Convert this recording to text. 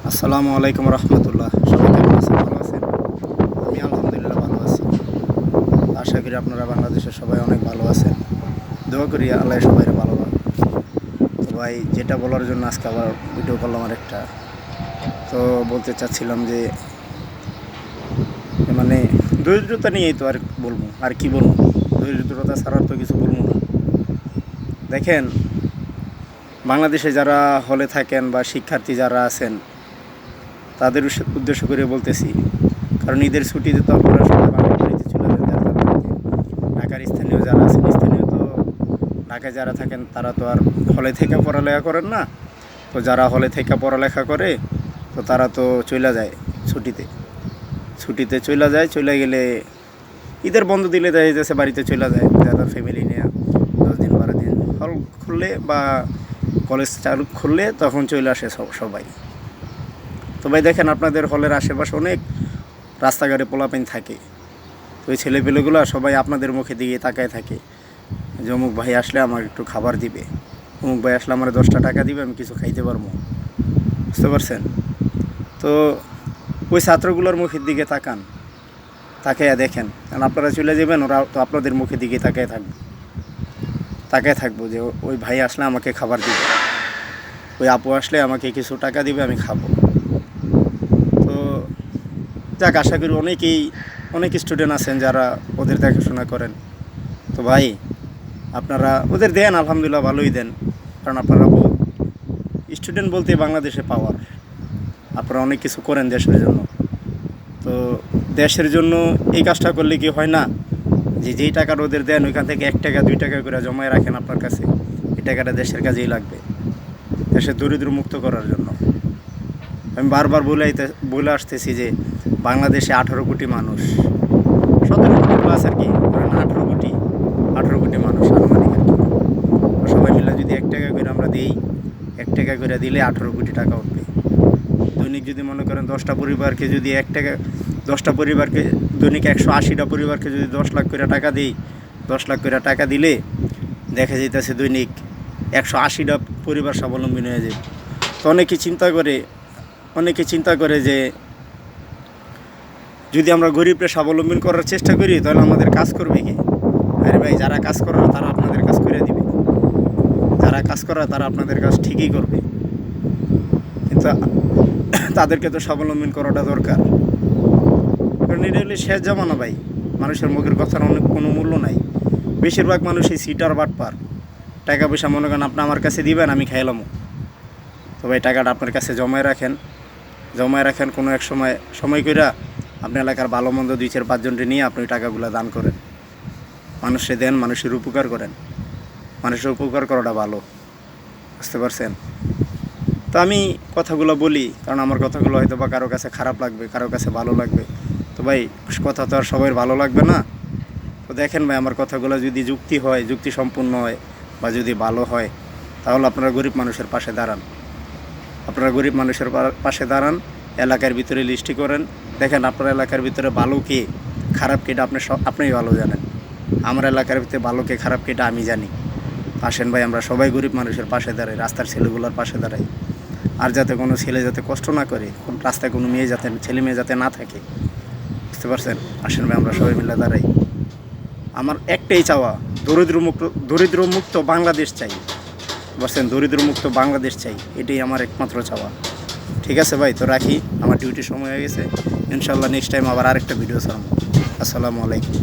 আসসালামু আলাইকুম রহমতুল্লাহ। সবাই কেমন আছেন? ভালো আছেন? আমি আলহামদুলিল্লাহ ভালো আছি। আশা করি আপনারা বাংলাদেশের সবাই অনেক ভালো আছেন। দোয়া করি আল্লাহ সবাই ভালো রাখে। তো ভাই, যেটা বলার জন্য আজকে আবার ভিডিও করলাম আরেকটা, তো বলতে চাচ্ছিলাম যে মানে দরিদ্রতা নিয়েই তো আর বলবো, আর কি বলবো, দরিদ্রতা ছাড়ার তো কিছু বলবো না। দেখেন, বাংলাদেশে যারা হলে থাকেন বা শিক্ষার্থী যারা আছেন তাদের উদ্দেশ্য করে বলতেছি, কারণ ঈদের ছুটিতে তো আপনারা সবাই বাড়িতে চলে যান, যার যার বাড়িতে। ঢাকার স্থানীয় যারা আছেন, স্থানীয় তো ঢাকায় যারা থাকেন তারা তো আর হলে থেকে পড়ালেখা করেন না। তো যারা হলে থেকে পড়ালেখা করে তো তারা তো চলে যায় ছুটিতে। ছুটিতে চলে গেলে ঈদের বন্ধ দিলে দেখা যাচ্ছে বাড়িতে চলে যায় যারা ফ্যামিলি নিয়ে 10 দিন 12 দিন। হল খুললে বা কলেজ চালু খুললে তখন চলে আসে সবাই। তো ভাই দেখেন, আপনাদের হলের আশেপাশে অনেক রাস্তাঘাটে পোলাপাইন থাকে। তো ওই ছেলেপেলেগুলো সবাই আপনাদের মুখে দিকে তাকায় থাকে যে অমুক ভাই আসলে আমার একটু খাবার দিবে, অমুক ভাই আসলে আমার 10টা টাকা দিবে, আমি কিছু খাইতে পারবো। বুঝতে পারছেন? তো ওই ছাত্রগুলোর মুখের দিকে তাকাইয়া দেখেন, কারণ আপনারা চলে যাবেন, ওরা তো আপনাদের মুখের দিকে তাকায় থাকবো যে ওই ভাই আসলে আমাকে খাবার দিবে, ওই আপু আসলে আমাকে কিছু টাকা দিবে, আমি খাবো। তো যাক, আশা করি অনেক স্টুডেন্ট আছেন যারা ওদের দেখাশোনা করেন। তো ভাই, আপনারা ওদের দেন, আলহামদুলিল্লাহ ভালোই দেন, কারণ আপনারা স্টুডেন্ট বলতে বাংলাদেশে পাওয়ার, আপনারা অনেক কিছু করেন দেশের জন্য। তো দেশের জন্য এই কাজটা করলে কি হয় না যে যেই টাকাটা ওদের দেন ওইখান থেকে 1 টাকা 2 টাকা করে জমায় রাখেন আপনার কাছে, এই টাকাটা দেশের কাজেই লাগবে, দেশের দরিদ্র মুক্ত করার জন্য। আমি বারবার বলে আসতেছি যে বাংলাদেশে 18 কোটি মানুষ, 17 কোটি প্লাস আর কি, ধরেন 18 কোটি মানুষ আনুমানিক আর কি। সবাই মিলে যদি 1 টাকা করে আমরা দিই, 1 টাকা করে দিলে 18 কোটি টাকা উঠবে। দৈনিক যদি মনে করেন 10টা পরিবারকে যদি 1 টাকা, 10টা পরিবারকে দৈনিক 180টা পরিবারকে যদি 10 লাখ করে টাকা দিই, 10 লাখ করে টাকা দিলে দেখা যাইতেছে দৈনিক 180টা পরিবার স্বাবলম্বী হয়ে যায়। তো অনেকে চিন্তা করে যে যদি আমরা গরিবকে স্বাবলম্বী করার চেষ্টা করি তাহলে আমাদের কাজ করবে কি? আরে ভাই, যারা কাজ করার তারা আপনাদের কাজ করে দিবে, যারা কাজ করার তারা আপনাদের কাজ ঠিকই করবে, কিন্তু তাদেরকে তো স্বাবলম্বী করাটা দরকার। কারণ এটা হলে শেষ জামানা ভাই, মানুষের মুখের কথার অনেক কোনো মূল্য নাই। বেশিরভাগ মানুষ এই সিটার বাটপার, টাকা পয়সা মনে করেন আপনি আমার কাছে দিবেন, আমি খাইলাম। তো ভাই, টাকাটা আপনার কাছে জমায় রাখেন, কোনো এক সময় কইরা আপনি এলাকার ভালো মন্দ 2-4-5 জনকে নিয়ে আপনি টাকাগুলো দান করেন, মানুষে দেন, মানুষের উপকার করেন। মানুষের উপকার করাটা ভালো। বুঝতে পারছেন? তো আমি কথাগুলো বলি কারণ আমার কথাগুলো হয়তো বা কারো কাছে খারাপ লাগবে, কারো কাছে ভালো লাগবে। তো ভাই, কথা তো আর সবাই ভালো লাগবে না। তো দেখেন ভাই, আমার কথাগুলো যদি যুক্তি সম্পূর্ণ হয় বা যদি ভালো হয়, তাহলে আপনারা গরিব মানুষের পাশে দাঁড়ান। এলাকার ভিতরে লিস্টি করেন, দেখেন আপনার এলাকার ভিতরে ভালো কে খারাপ কে এটা আপনিই ভালো জানেন। আমার এলাকার ভিতরে ভালো কে খারাপ কে এটা আমি জানি। আসেন ভাই, আমরা সবাই গরিব মানুষের পাশে দাঁড়াই, রাস্তার ছেলেগুলোর পাশে দাঁড়াই। আর যাতে কোনো ছেলে যাতে কষ্ট না করে, রাস্তায় কোনো ছেলে মেয়ে যাতে না থাকে। বুঝতে পারছেন? আসেন ভাই, আমরা সবাই মিলে দাঁড়াই। আমার একটাই চাওয়া, দরিদ্রমুক্ত বাংলাদেশ চাই। বুঝছেন? দরিদ্রমুক্ত বাংলাদেশ চাই, এটাই আমার একমাত্র চাওয়া। ঠিক আছে ভাই, তো রাখি, আমার ডিউটির সময় হয়ে গেছে। ইনশাল্লাহ নেক্সট টাইম আবার আরেকটা ভিডিও ছাড়ব। আসসালামু আলাইকুম।